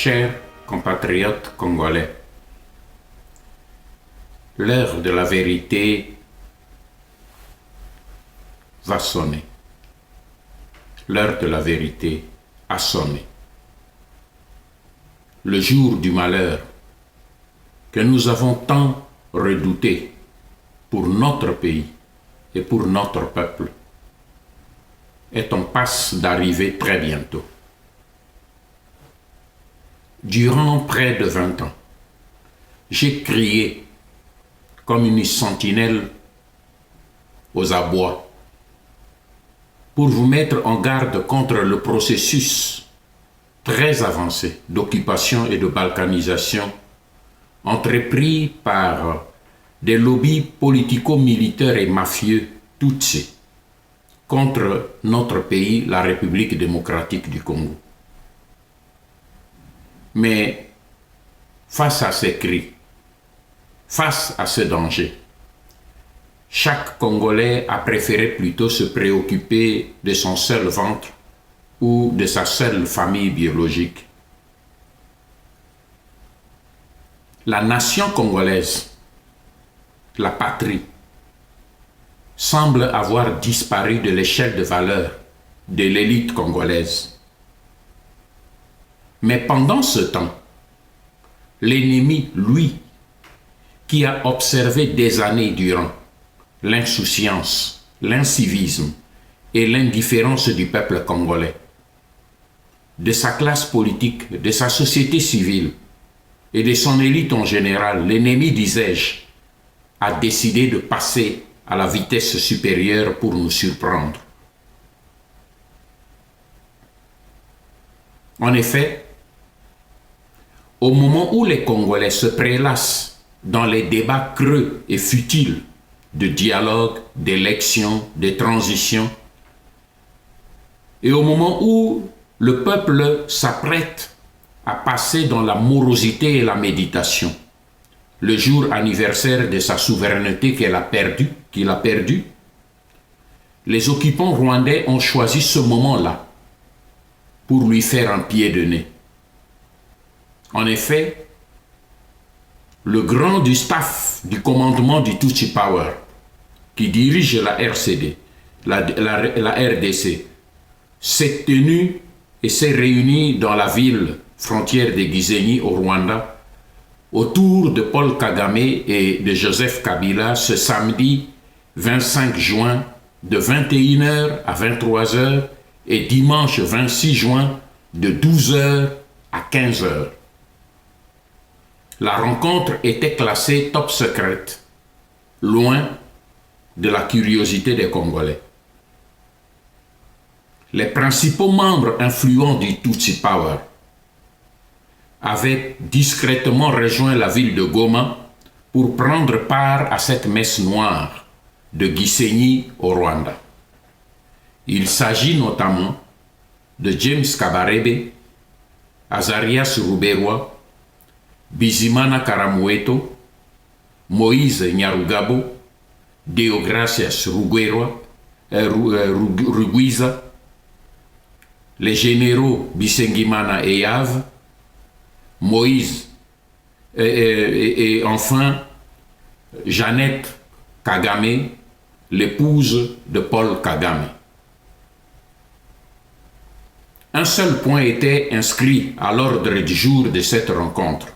Chers compatriotes congolais, l'heure de la vérité va sonner. L'heure de la vérité a sonné. Le jour du malheur que nous avons tant redouté pour notre pays et pour notre peuple est en passe d'arriver très bientôt. Durant près de 20 ans, j'ai crié comme une sentinelle aux abois pour vous mettre en garde contre le processus très avancé d'occupation et de balkanisation entrepris par des lobbies politico-militaires et mafieux tutsis contre notre pays, la République démocratique du Congo. Mais face à ces cris, face à ce danger, chaque Congolais a préféré plutôt se préoccuper de son seul ventre ou de sa seule famille biologique. La nation congolaise, la patrie, semble avoir disparu de l'échelle de valeur de l'élite congolaise. Mais pendant ce temps, l'ennemi, lui, qui a observé des années durant l'insouciance, l'incivisme et l'indifférence du peuple congolais, de sa classe politique, de sa société civile et de son élite en général, l'ennemi, disais-je, a décidé de passer à la vitesse supérieure pour nous surprendre. En effet, au moment où les Congolais se prélassent dans les débats creux et futiles de dialogue, d'élection, de transition, et au moment où le peuple s'apprête à passer dans la morosité et la méditation, le jour anniversaire de sa souveraineté qu'il a perdu, les occupants rwandais ont choisi ce moment-là pour lui faire un pied de nez. En effet, le grand du staff du commandement du Tutsi Power, qui dirige la RCD, la RDC, s'est tenu et s'est réuni dans la ville frontière de Gisenyi au Rwanda, autour de Paul Kagame et de Joseph Kabila ce samedi 25 juin de 21h à 23h et dimanche 26 juin de 12h à 15h. La rencontre était classée top secrète, loin de la curiosité des Congolais. Les principaux membres influents du Tutsi Power avaient discrètement rejoint la ville de Goma pour prendre part à cette messe noire de Gisenyi au Rwanda. Il s'agit notamment de James Kabarebe, Azarias Ruberwa, Bizimana Karamueto, Moïse Nyarugabo, Deogracias Rugwerwa, Rugwiza, les généraux Bisengimana et Yave, Moïse et enfin Jeannette Kagame, l'épouse de Paul Kagame. Un seul point était inscrit à l'ordre du jour de cette rencontre.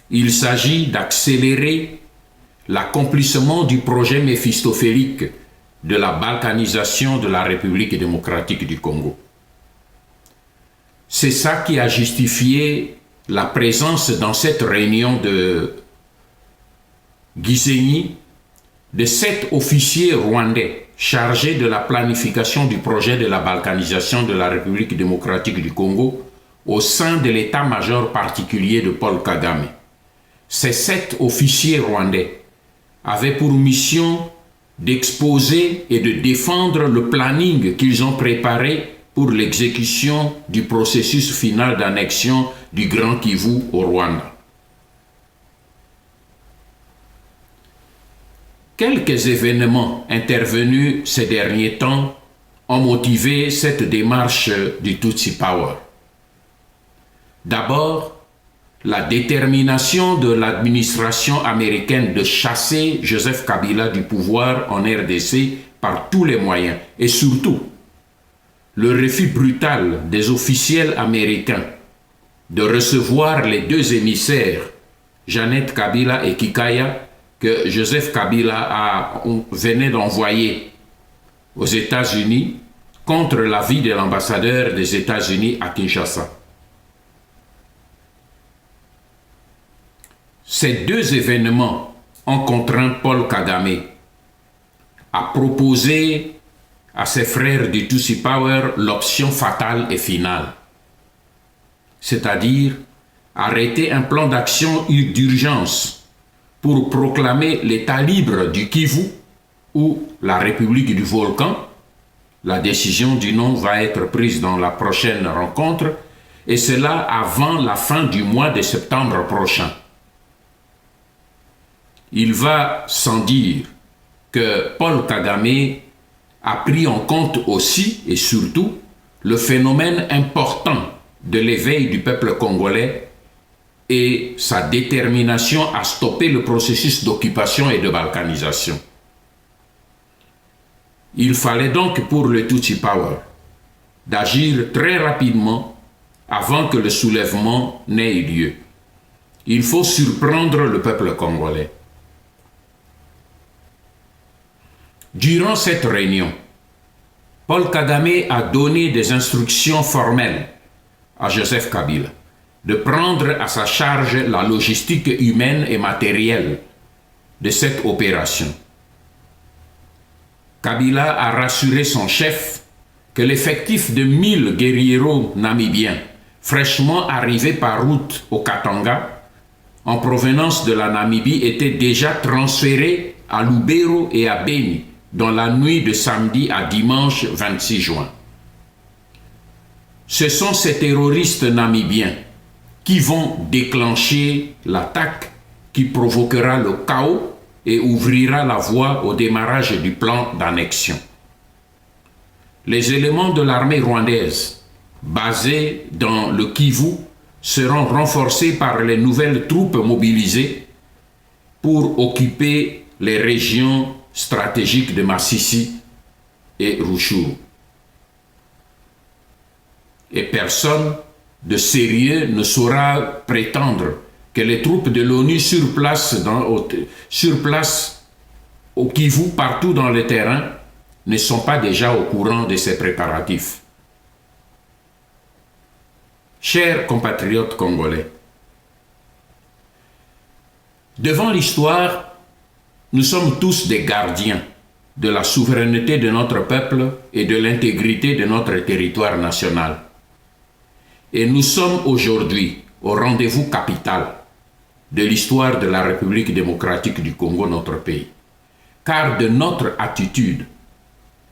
Il s'agit d'accélérer l'accomplissement du projet méphistophélique de la balkanisation de la République démocratique du Congo. C'est ça qui a justifié la présence dans cette réunion de Gisenyi de 7 officiers rwandais chargés de la planification du projet de la balkanisation de la République démocratique du Congo au sein de l'état-major particulier de Paul Kagame. Ces 7 officiers rwandais avaient pour mission d'exposer et de défendre le planning qu'ils ont préparé pour l'exécution du processus final d'annexion du Grand Kivu au Rwanda. Quelques événements intervenus ces derniers temps ont motivé cette démarche du Tutsi Power. D'abord, la détermination de l'administration américaine de chasser Joseph Kabila du pouvoir en RDC par tous les moyens et surtout le refus brutal des officiels américains de recevoir les 2 émissaires, Jeannette Kabila et Kikaya, que Joseph Kabila venait d'envoyer aux États-Unis contre l'avis de l'ambassadeur des États-Unis à Kinshasa. Ces 2 événements ont contraint Paul Kagame à proposer à ses frères du Tutsi Power l'option fatale et finale, c'est-à-dire arrêter un plan d'action d'urgence pour proclamer l'État libre du Kivu ou la République du Volcan. La décision du nom va être prise dans la prochaine rencontre, et cela avant la fin du mois de septembre prochain. Il va sans dire que Paul Kagame a pris en compte aussi et surtout le phénomène important de l'éveil du peuple congolais et sa détermination à stopper le processus d'occupation et de balkanisation. Il fallait donc pour le Tutsi Power d'agir très rapidement avant que le soulèvement n'ait eu lieu. Il faut surprendre le peuple congolais. Durant cette réunion, Paul Kagame a donné des instructions formelles à Joseph Kabila de prendre à sa charge la logistique humaine et matérielle de cette opération. Kabila a rassuré son chef que l'effectif de 1000 guérilleros namibiens fraîchement arrivés par route au Katanga en provenance de la Namibie était déjà transféré à Lubero et à Beni dans la nuit de samedi à dimanche 26 juin. Ce sont ces terroristes namibiens qui vont déclencher l'attaque qui provoquera le chaos et ouvrira la voie au démarrage du plan d'annexion. Les éléments de l'armée rwandaise basés dans le Kivu seront renforcés par les nouvelles troupes mobilisées pour occuper les régions stratégiques de Massissi et Rutshuru. Et personne de sérieux ne saura prétendre que les troupes de l'ONU sur place au Kivu, partout dans le terrain, ne sont pas déjà au courant de ces préparatifs. Chers compatriotes congolais, devant l'histoire, nous sommes tous des gardiens de la souveraineté de notre peuple et de l'intégrité de notre territoire national. Et nous sommes aujourd'hui au rendez-vous capital de l'histoire de la République démocratique du Congo, notre pays. Car de notre attitude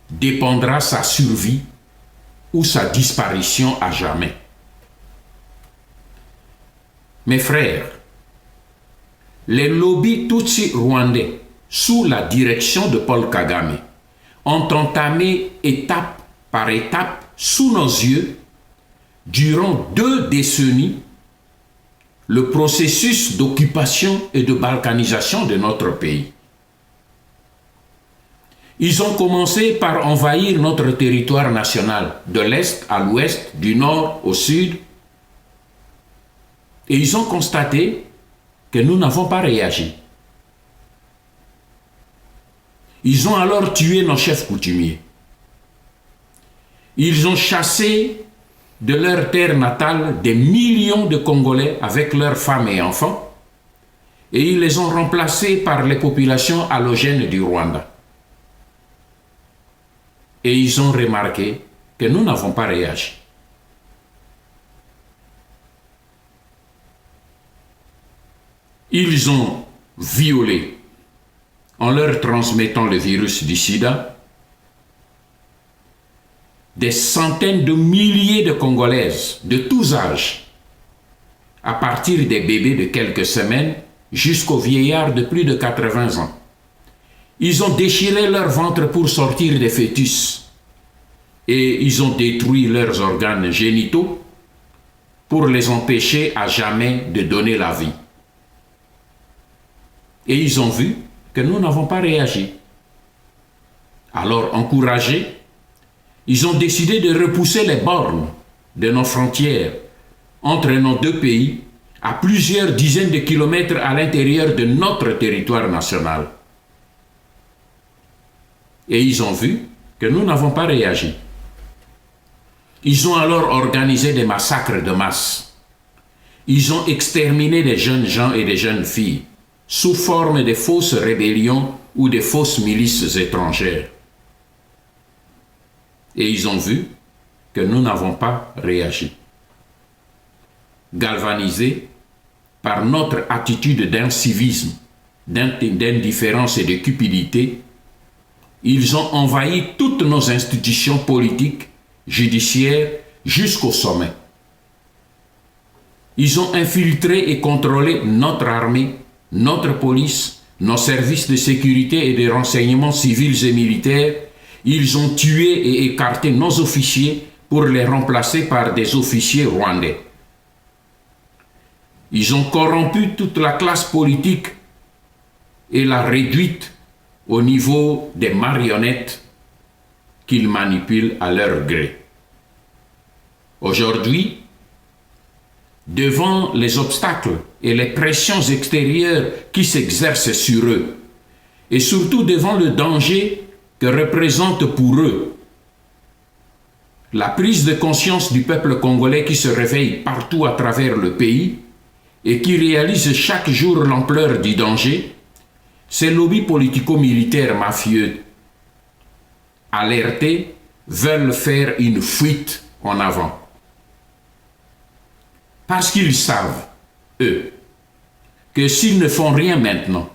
dépendra sa survie ou sa disparition à jamais. Mes frères, les lobbies Tutsi rwandais, sous la direction de Paul Kagame, ont entamé étape par étape, sous nos yeux, durant 2 décennies, le processus d'occupation et de balkanisation de notre pays. Ils ont commencé par envahir notre territoire national, de l'Est à l'Ouest, du Nord au Sud, et ils ont constaté que nous n'avons pas réagi. Ils ont alors tué nos chefs coutumiers. Ils ont chassé de leur terre natale des millions de Congolais avec leurs femmes et enfants, et ils les ont remplacés par les populations allogènes du Rwanda. Et ils ont remarqué que nous n'avons pas réagi. Ils ont violé, en leur transmettant le virus du sida, des centaines de milliers de Congolaises de tous âges, à partir des bébés de quelques semaines jusqu'aux vieillards de plus de 80 ans. Ils ont déchiré leur ventre pour sortir des fœtus et ils ont détruit leurs organes génitaux pour les empêcher à jamais de donner la vie. Et ils ont vu que nous n'avons pas réagi. Alors, encouragés, ils ont décidé de repousser les bornes de nos frontières entre nos 2 pays à plusieurs dizaines de kilomètres à l'intérieur de notre territoire national. Et ils ont vu que nous n'avons pas réagi. Ils ont alors organisé des massacres de masse. Ils ont exterminé des jeunes gens et des jeunes filles sous forme de fausses rébellions ou de fausses milices étrangères. Et ils ont vu que nous n'avons pas réagi. Galvanisés par notre attitude d'incivisme, d'indifférence et de cupidité, ils ont envahi toutes nos institutions politiques, judiciaires, jusqu'au sommet. Ils ont infiltré et contrôlé notre armée, notre police, nos services de sécurité et de renseignements civils et militaires. Ils ont tué et écarté nos officiers pour les remplacer par des officiers rwandais. Ils ont corrompu toute la classe politique et l'a réduite au niveau des marionnettes qu'ils manipulent à leur gré. Aujourd'hui, devant les obstacles et les pressions extérieures qui s'exercent sur eux, et surtout devant le danger que représente pour eux la prise de conscience du peuple congolais qui se réveille partout à travers le pays et qui réalise chaque jour l'ampleur du danger, ces lobbies politico-militaires mafieux alertés veulent faire une fuite en avant. Parce qu'ils savent, eux, que s'ils ne font rien maintenant,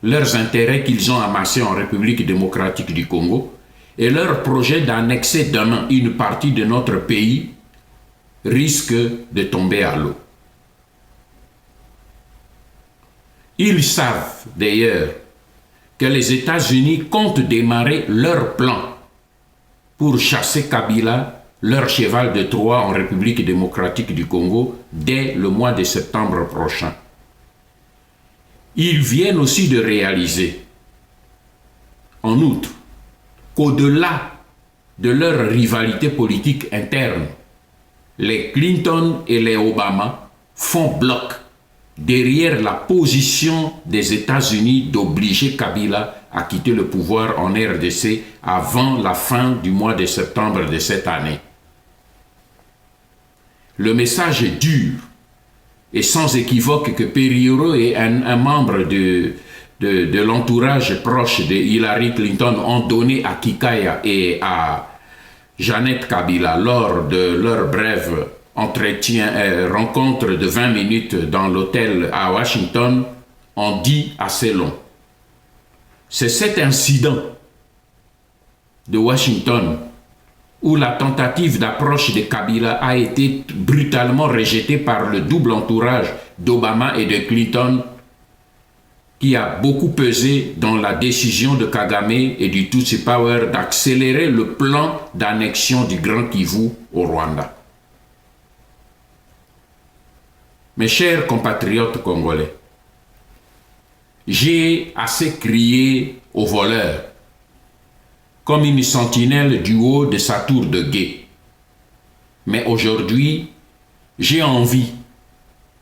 leurs intérêts qu'ils ont amassés en République démocratique du Congo et leur projet d'annexer demain une partie de notre pays risquent de tomber à l'eau. Ils savent d'ailleurs que les États-Unis comptent démarrer leur plan pour chasser Kabila, leur cheval de Troie en République démocratique du Congo, dès le mois de septembre prochain. Ils viennent aussi de réaliser, en outre, qu'au-delà de leur rivalité politique interne, les Clinton et les Obama font bloc derrière la position des États-Unis d'obliger Kabila à quitter le pouvoir en RDC avant la fin du mois de septembre de cette année. Le message est dur et sans équivoque que Periero et un membre de l'entourage proche de Hillary Clinton ont donné à Kikaya et à Jeannette Kabila lors de leur brève rencontre de 20 minutes dans l'hôtel à Washington, ont dit assez long. C'est cet incident de Washington où la tentative d'approche de Kabila a été brutalement rejetée par le double entourage d'Obama et de Clinton qui a beaucoup pesé dans la décision de Kagame et du Tutsi Power d'accélérer le plan d'annexion du Grand Kivu au Rwanda. Mes chers compatriotes congolais, j'ai assez crié au voleur, comme une sentinelle du haut de sa tour de guet. Mais aujourd'hui, j'ai envie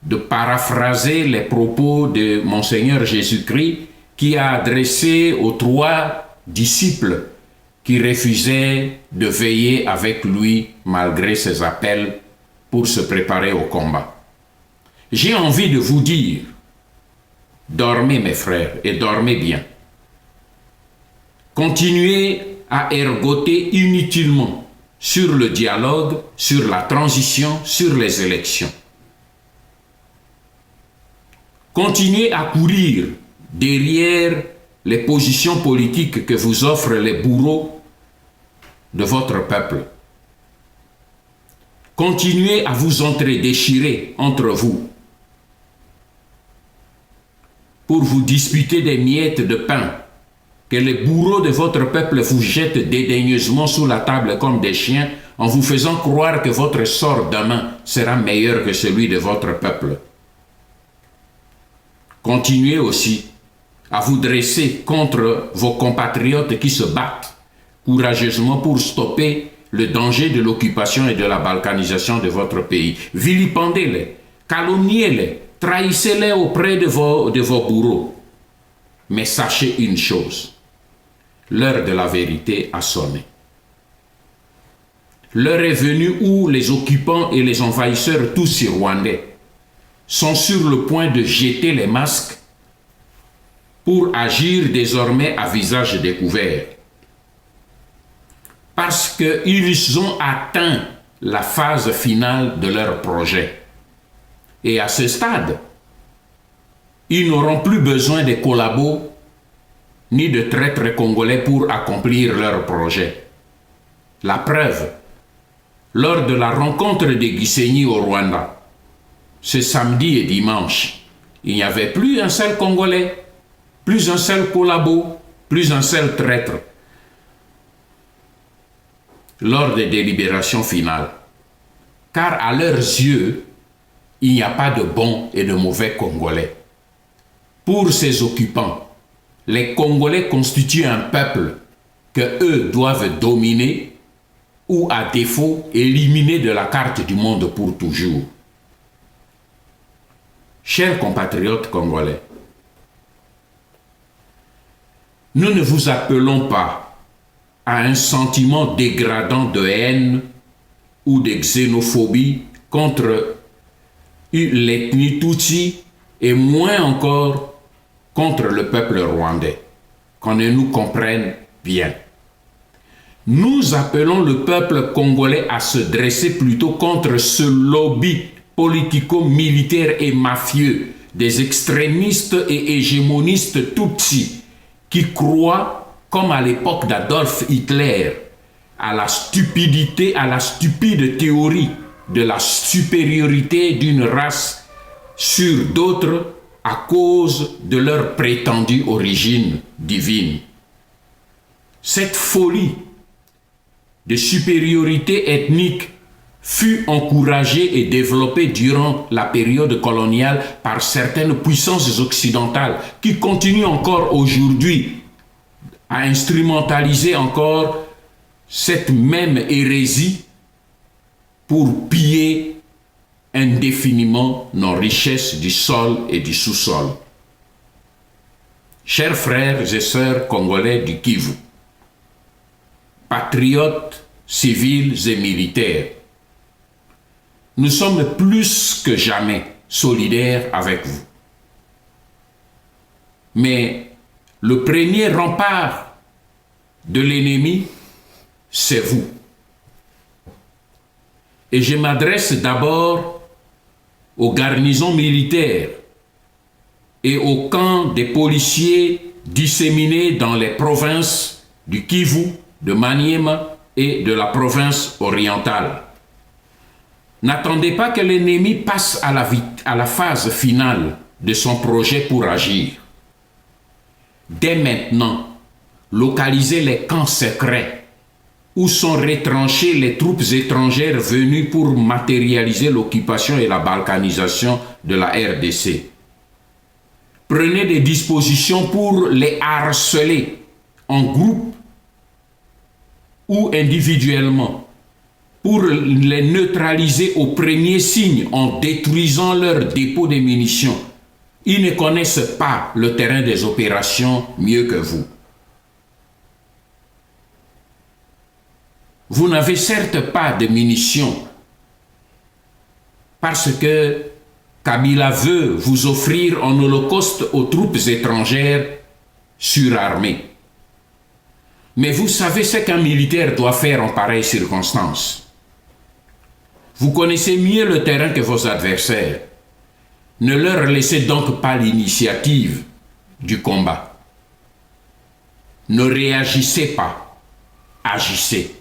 de paraphraser les propos de Monseigneur Jésus-Christ qui a adressé aux 3 disciples qui refusaient de veiller avec lui malgré ses appels pour se préparer au combat. J'ai envie de vous dire, dormez mes frères et dormez bien. Continuez à ergoter inutilement sur le dialogue, sur la transition, sur les élections. Continuez à courir derrière les positions politiques que vous offrent les bourreaux de votre peuple. Continuez à vous déchirer entre vous pour vous disputer des miettes de pain que les bourreaux de votre peuple vous jettent dédaigneusement sous la table comme des chiens en vous faisant croire que votre sort demain sera meilleur que celui de votre peuple. Continuez aussi à vous dresser contre vos compatriotes qui se battent courageusement pour stopper le danger de l'occupation et de la balkanisation de votre pays. Vilipendez-les, calomniez-les, trahissez-les auprès de vos bourreaux. Mais sachez une chose, l'heure de la vérité a sonné. L'heure est venue où les occupants et les envahisseurs tous rwandais sont sur le point de jeter les masques pour agir désormais à visage découvert. Parce qu'ils ont atteint la phase finale de leur projet. Et à ce stade, ils n'auront plus besoin de collabos ni de traîtres congolais pour accomplir leur projet. La preuve, lors de la rencontre de Gisenyi au Rwanda, ce samedi et dimanche, il n'y avait plus un seul Congolais, plus un seul collabo, plus un seul traître. Lors des délibérations finales, car à leurs yeux, il n'y a pas de bons et de mauvais Congolais. Pour ces occupants, les Congolais constituent un peuple que eux doivent dominer ou à défaut éliminer de la carte du monde pour toujours. Chers compatriotes congolais, nous ne vous appelons pas à un sentiment dégradant de haine ou de xénophobie contre l'ethnie Tutsi et moins encore contre le peuple rwandais. Qu'on ne nous comprenne bien. Nous appelons le peuple congolais à se dresser plutôt contre ce lobby politico-militaire et mafieux des extrémistes et hégémonistes Tutsis qui croient, comme à l'époque d'Adolf Hitler, à la stupidité, à la stupide théorie de la supériorité d'une race sur d'autres à cause de leur prétendue origine divine. Cette folie de supériorité ethnique fut encouragée et développée durant la période coloniale par certaines puissances occidentales qui continuent encore aujourd'hui à instrumentaliser encore cette même hérésie pour piller indéfiniment nos richesses du sol et du sous-sol. Chers frères et sœurs congolais du Kivu, patriotes, civils et militaires, nous sommes plus que jamais solidaires avec vous. Mais le premier rempart de l'ennemi, c'est vous. Et je m'adresse d'abord aux garnisons militaires et aux camps des policiers disséminés dans les provinces du Kivu, de Maniema et de la province orientale. N'attendez pas que l'ennemi passe à la phase finale de son projet pour agir. dès maintenant, localiser les camps secrets où sont retranchées les troupes étrangères venues pour matérialiser l'occupation et la balkanisation de la RDC. Prenez des dispositions pour les harceler en groupe ou individuellement, pour les neutraliser au premier signe en détruisant leurs dépôts de munitions. Ils ne connaissent pas le terrain des opérations mieux que vous. Vous n'avez certes pas de munitions parce que Kabila veut vous offrir en holocauste aux troupes étrangères surarmées. Mais vous savez ce qu'un militaire doit faire en pareille circonstance. Vous connaissez mieux le terrain que vos adversaires. Ne leur laissez donc pas l'initiative du combat. Ne réagissez pas, agissez.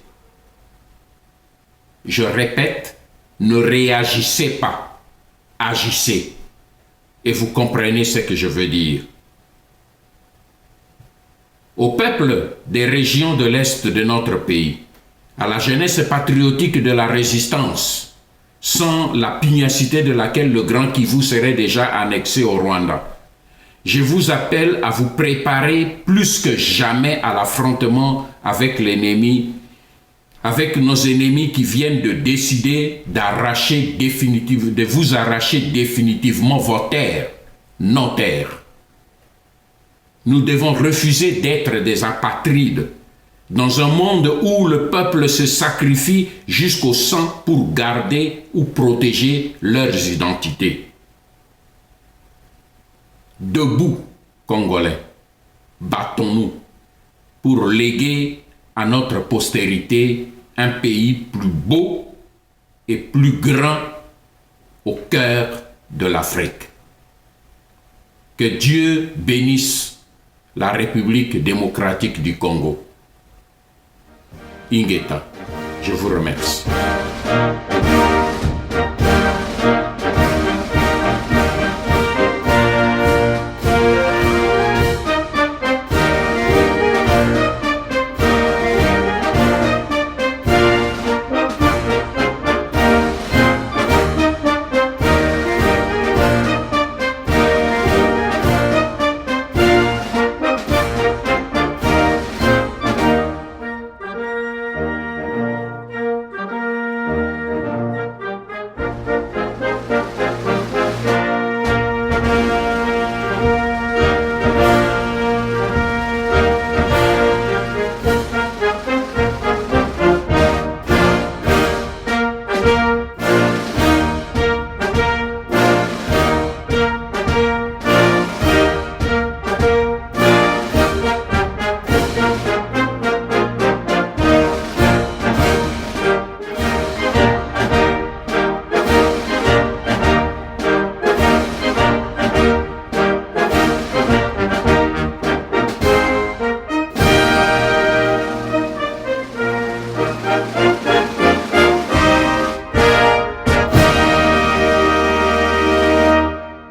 Je répète, ne réagissez pas, agissez. Et vous comprenez ce que je veux dire. Au peuple des régions de l'Est de notre pays, à la jeunesse patriotique de la résistance, sans la pugnacité de laquelle le Grand Kivu serait déjà annexé au Rwanda, je vous appelle à vous préparer plus que jamais à l'affrontement avec l'ennemi, avec nos ennemis qui viennent de décider de vous arracher définitivement vos terres, nos terres. Nous devons refuser d'être des apatrides dans un monde où le peuple se sacrifie jusqu'au sang pour garder ou protéger leurs identités. Debout, Congolais, battons-nous pour léguer à notre postérité un pays plus beau et plus grand au cœur de l'Afrique. Que Dieu bénisse la République démocratique du Congo. Ingeta, je vous remercie.